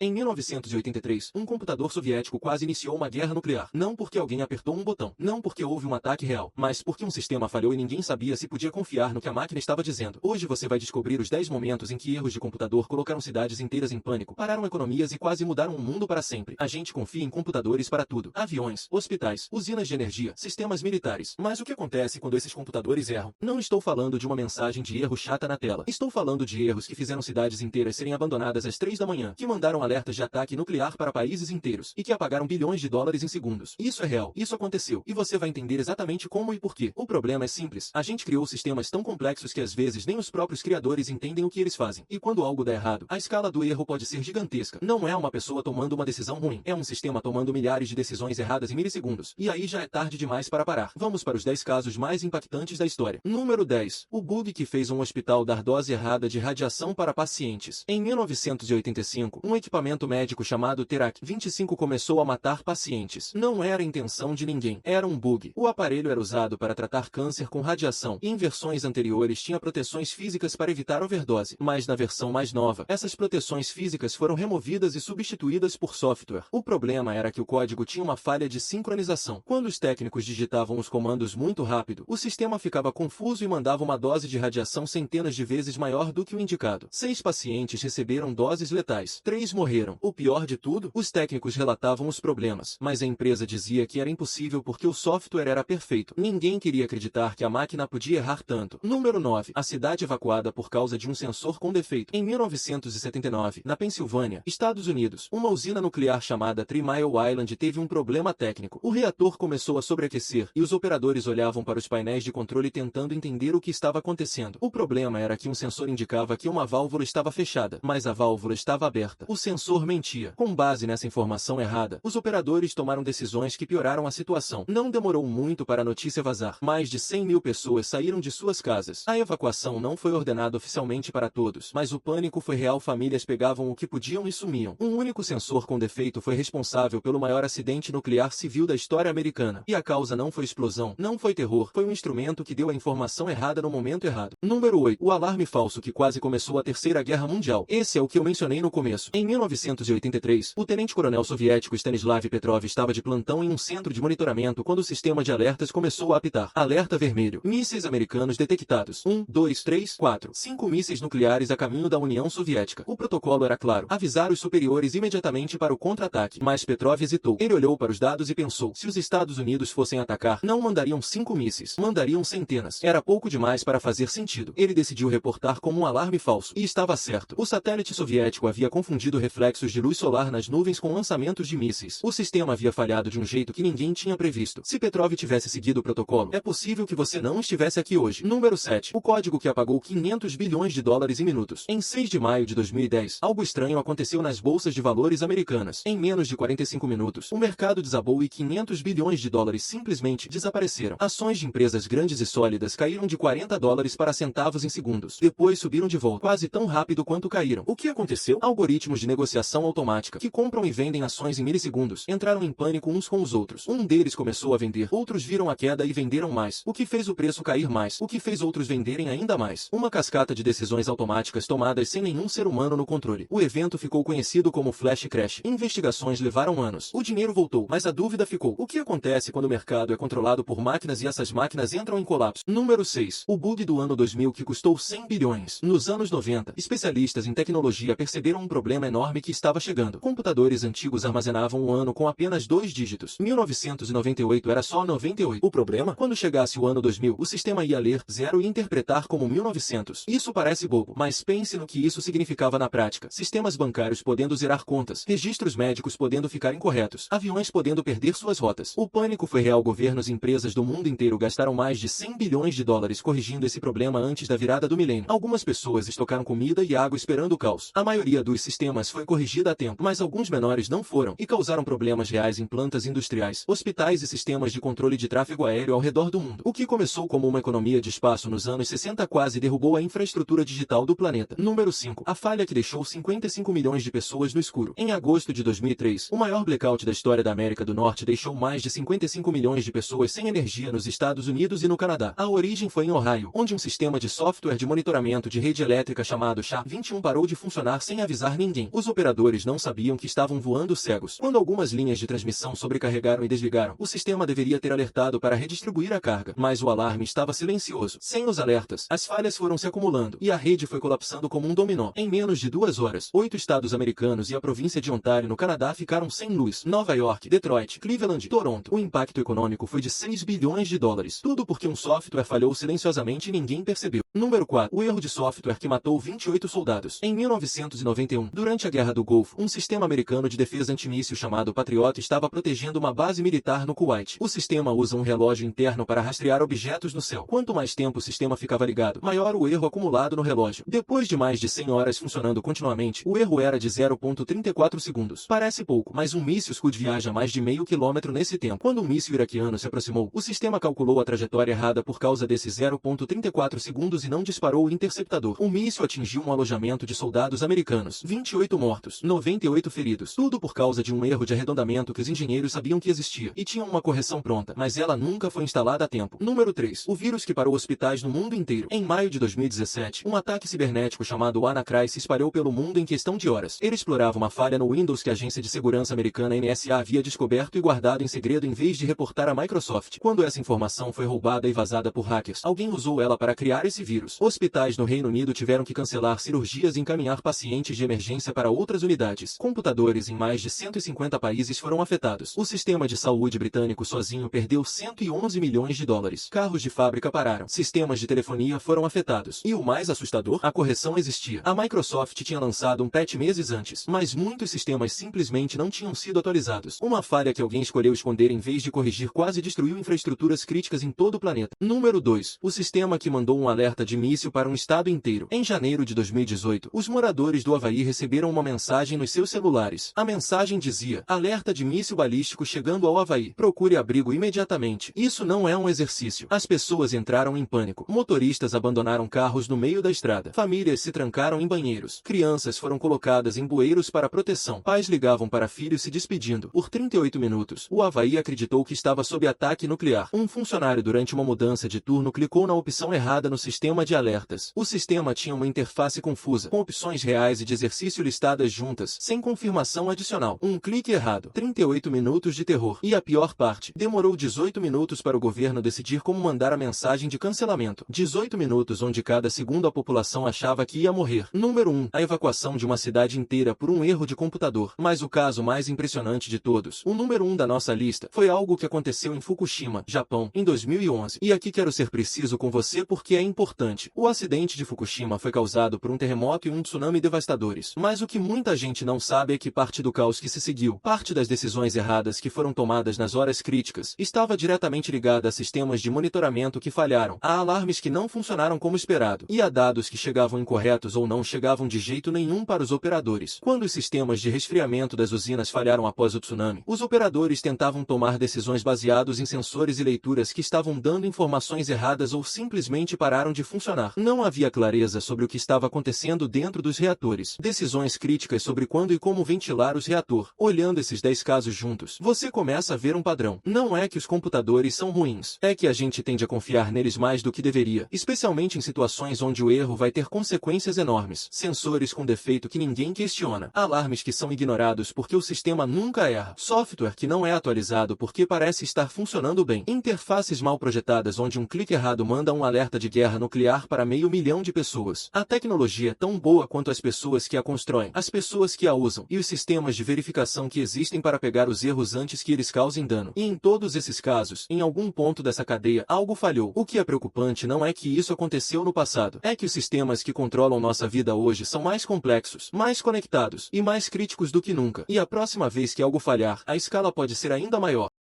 Em 1983, um computador soviético quase iniciou uma guerra nuclear. Não porque alguém apertou um botão, não porque houve um ataque real, mas porque um sistema falhou e ninguém sabia se podia confiar no que a máquina estava dizendo. Hoje você vai descobrir os 10 momentos em que erros de computador colocaram cidades inteiras em pânico, pararam economias e quase mudaram o mundo para sempre. A gente confia em computadores para tudo: aviões, hospitais, usinas de energia, sistemas militares. Mas o que acontece quando esses computadores erram? Não estou falando de uma mensagem de erro chata na tela. Estou falando de erros que fizeram cidades inteiras serem abandonadas às 3 da manhã, que mandaram alertas de ataque nuclear para países inteiros, e que apagaram bilhões de dólares em segundos. Isso é real, isso aconteceu, e você vai entender exatamente como e por quê. O problema é simples: a gente criou sistemas tão complexos que às vezes nem os próprios criadores entendem o que eles fazem. E quando algo dá errado, a escala do erro pode ser gigantesca. Não é uma pessoa tomando uma decisão ruim, é um sistema tomando milhares de decisões erradas em milissegundos. E aí já é tarde demais para parar. Vamos para os 10 casos mais impactantes da história. Número 10. O bug que fez um hospital dar dose errada de radiação para pacientes. Em 1985, um equipamento médico chamado Terac 25 começou a matar pacientes. Não era intenção de ninguém, era um bug. O aparelho era usado para tratar câncer com radiação, e em versões anteriores tinha proteções físicas para evitar overdose. Mas na versão mais nova, essas proteções físicas foram removidas e substituídas por software. O problema era que o código tinha uma falha de sincronização. Quando os técnicos digitavam os comandos muito rápido, o sistema ficava confuso e mandava uma dose de radiação centenas de vezes maior do que o indicado. 6 pacientes receberam doses letais. 3 morreram. O pior de tudo, os técnicos relatavam os problemas, mas a empresa dizia que era impossível porque o software era perfeito. Ninguém queria acreditar que a máquina podia errar tanto. Número 9. A cidade evacuada por causa de um sensor com defeito. Em 1979, na Pensilvânia, Estados Unidos, uma usina nuclear chamada Three Mile Island teve um problema técnico. O reator começou a sobreaquecer e os operadores olhavam para os painéis de controle tentando entender o que estava acontecendo. O problema era que um sensor indicava que uma válvula estava fechada, mas a válvula estava aberta. O sensor mentia. Com base nessa informação errada, os operadores tomaram decisões que pioraram a situação. Não demorou muito para a notícia vazar. Mais de 100 mil pessoas saíram de suas casas. A evacuação não foi ordenada oficialmente para todos, mas o pânico foi real. Famílias pegavam o que podiam e sumiam. Um único sensor com defeito foi responsável pelo maior acidente nuclear civil da história americana. E a causa não foi explosão, não foi terror, foi um instrumento que deu a informação errada no momento errado. Número 8. O alarme falso que quase começou a Terceira Guerra Mundial. Esse é o que eu mencionei no começo. Em 1983, o tenente-coronel soviético Stanislav Petrov estava de plantão em um centro de monitoramento quando o sistema de alertas começou a apitar. Alerta vermelho. Mísseis americanos detectados. 1, 2, 3, 4. 5 mísseis nucleares a caminho da União Soviética. O protocolo era claro: avisar os superiores imediatamente para o contra-ataque. Mas Petrov hesitou. Ele olhou para os dados e pensou: se os Estados Unidos fossem atacar, não mandariam 5 mísseis, mandariam centenas. Era pouco demais para fazer sentido. Ele decidiu reportar como um alarme falso. E estava certo. O satélite soviético havia confundido reflexos de luz solar nas nuvens com lançamentos de mísseis. O sistema havia falhado de um jeito que ninguém tinha previsto. Se Petrov tivesse seguido o protocolo, é possível que você não estivesse aqui hoje. Número 7. O código que apagou 500 bilhões de dólares em minutos. Em 6 de maio de 2010, algo estranho aconteceu nas bolsas de valores americanas. Em menos de 45 minutos, o mercado desabou e 500 bilhões de dólares simplesmente desapareceram. Ações de empresas grandes e sólidas caíram de 40 dólares para centavos em segundos. Depois subiram de volta, quase tão rápido quanto caíram. O que aconteceu? Algoritmos de negociação automática, que compram e vendem ações em milissegundos, entraram em pânico uns com os outros. Um deles começou a vender, outros viram a queda e venderam mais, o que fez o preço cair mais, o que fez outros venderem ainda mais. Uma cascata de decisões automáticas tomadas sem nenhum ser humano no controle. O evento ficou conhecido como Flash Crash. Investigações levaram anos. O dinheiro voltou, mas a dúvida ficou: o que acontece quando o mercado é controlado por máquinas e essas máquinas entram em colapso? Número 6. O bug do ano 2000 que custou 100 bilhões. Nos anos 90, especialistas em tecnologia perceberam um problema enorme que estava chegando. Computadores antigos armazenavam um ano com apenas 2 dígitos. 1998 era só 98. O problema? Quando chegasse o ano 2000, o sistema ia ler 0 e interpretar como 1900. Isso parece bobo, mas pense no que isso significava na prática. Sistemas bancários podendo zerar contas, registros médicos podendo ficar incorretos, aviões podendo perder suas rotas. O pânico foi real. Governos e empresas do mundo inteiro gastaram mais de 100 bilhões de dólares corrigindo esse problema antes da virada do milênio. Algumas pessoas estocaram comida e água esperando o caos. A maioria dos sistemas foi corrigida a tempo, mas alguns menores não foram e causaram problemas reais em plantas industriais, hospitais e sistemas de controle de tráfego aéreo ao redor do mundo. O que começou como uma economia de espaço nos anos 60 quase derrubou a infraestrutura digital do planeta. Número 5. A falha que deixou 55 milhões de pessoas no escuro. Em agosto de 2003, o maior blackout da história da América do Norte deixou mais de 55 milhões de pessoas sem energia nos Estados Unidos e no Canadá. A origem foi em Ohio, onde um sistema de software de monitoramento de rede elétrica chamado SHA-21 parou de funcionar sem avisar ninguém. Os operadores não sabiam que estavam voando cegos. Quando algumas linhas de transmissão sobrecarregaram e desligaram, o sistema deveria ter alertado para redistribuir a carga, mas o alarme estava silencioso. Sem os alertas, as falhas foram se acumulando, e a rede foi colapsando como um dominó. Em menos de 2 horas, 8 estados americanos e a província de Ontário no Canadá ficaram sem luz. Nova York, Detroit, Cleveland, Toronto. O impacto econômico foi de 6 bilhões de dólares. Tudo porque um software falhou silenciosamente e ninguém percebeu. Número 4. O erro de software que matou 28 soldados. Em 1991, durante a Guerra do Golfo, um sistema americano de defesa antimíssil chamado Patriot estava protegendo uma base militar no Kuwait. O sistema usa um relógio interno para rastrear objetos no céu. Quanto mais tempo o sistema ficava ligado, maior o erro acumulado no relógio. Depois de mais de 100 horas funcionando continuamente, o erro era de 0,34 segundos. Parece pouco, mas um míssil Scud viaja mais de meio quilômetro nesse tempo. Quando um míssil iraquiano se aproximou, o sistema calculou a trajetória errada por causa desse 0,34 segundos e não disparou o interceptador. O míssil atingiu um alojamento de soldados americanos. 28 mortos, 98 feridos. Tudo por causa de um erro de arredondamento que os engenheiros sabiam que existia e tinham uma correção pronta, mas ela nunca foi instalada a tempo. Número 3. O vírus que parou hospitais no mundo inteiro. Em maio de 2017, um ataque cibernético chamado WannaCry se espalhou pelo mundo em questão de horas. Ele explorava uma falha no Windows que a agência de segurança americana NSA havia descoberto e guardado em segredo em vez de reportar à Microsoft. Quando essa informação foi roubada e vazada por hackers, alguém usou ela para criar esse vírus. Hospitais no Reino Unido tiveram que cancelar cirurgias e encaminhar pacientes de emergência para outras unidades. Computadores em mais de 150 países foram afetados. O sistema de saúde britânico sozinho perdeu 111 milhões de dólares. Carros de fábrica pararam. Sistemas de telefonia foram afetados. E o mais assustador, a correção existia. A Microsoft tinha lançado um patch meses antes, mas muitos sistemas simplesmente não tinham sido atualizados. Uma falha que alguém escolheu esconder em vez de corrigir quase destruiu infraestruturas críticas em todo o planeta. Número 2. O sistema que mandou um alerta de míssil para um estado inteiro. Em janeiro de 2018, os moradores do Havaí receberam uma mensagem nos seus celulares. A mensagem dizia: alerta de míssil balístico chegando ao Havaí. Procure abrigo imediatamente. Isso não é um exercício. As pessoas entraram em pânico. Motoristas abandonaram carros no meio da estrada. Famílias se trancaram em banheiros. Crianças foram colocadas em bueiros para proteção. Pais ligavam para filhos se despedindo. Por 38 minutos, o Havaí acreditou que estava sob ataque nuclear. Um funcionário durante uma mudança de turno clicou na opção errada no sistema de alertas. O sistema tinha uma interface confusa, com opções reais e de exercício listadas juntas, sem confirmação adicional. Um clique errado. 38 minutos de terror. E a pior parte, demorou 18 minutos para o governo decidir como mandar a mensagem de cancelamento. 18 minutos onde cada segundo a população achava que ia morrer. Número 1. A evacuação de uma cidade inteira por um erro de computador. Mas o caso mais impressionante de todos, o número 1 da nossa lista, foi algo que aconteceu em Fukushima, Japão, em 2011. E aqui quero ser preciso com você porque é importante. O acidente de Fukushima foi causado por um terremoto e um tsunami devastadores. Mas o que muita gente não sabe é que parte do caos que se seguiu, parte das decisões erradas que foram tomadas nas horas críticas, estava diretamente ligada a sistemas de monitoramento que falharam, a alarmes que não funcionaram como esperado, e a dados que chegavam incorretos ou não chegavam de jeito nenhum para os operadores. Quando os sistemas de resfriamento das usinas falharam após o tsunami, os operadores tentavam tomar decisões baseados em sensores e leituras que estavam dando informações erradas ou simplesmente pararam de funcionar. Não havia clareza sobre o que estava acontecendo dentro dos reatores. Decisões críticas sobre quando e como ventilar os reatores. Olhando esses 10 casos juntos, você começa a ver um padrão. Não é que os computadores são ruins, é que a gente tende a confiar neles mais do que deveria, especialmente em situações onde o erro vai ter consequências enormes. Sensores com defeito que ninguém questiona. Alarmes que são ignorados porque o sistema nunca erra. Software que não é atualizado porque parece estar funcionando bem. Interfaces mal projetadas onde um clique errado manda um alerta de guerra nuclear para meio milhão de pessoas. A tecnologia é tão boa quanto as pessoas que a constroem, as pessoas que a usam e os sistemas de verificação que existem para pegar os erros antes que eles causem dano. E em todos esses casos, em algum ponto dessa cadeia, algo falhou. O que é preocupante não é que isso aconteceu no passado, é que os sistemas que controlam nossa vida hoje são mais complexos, mais conectados e mais críticos do que nunca. E a próxima vez que algo falhar, a escala pode ser ainda maior.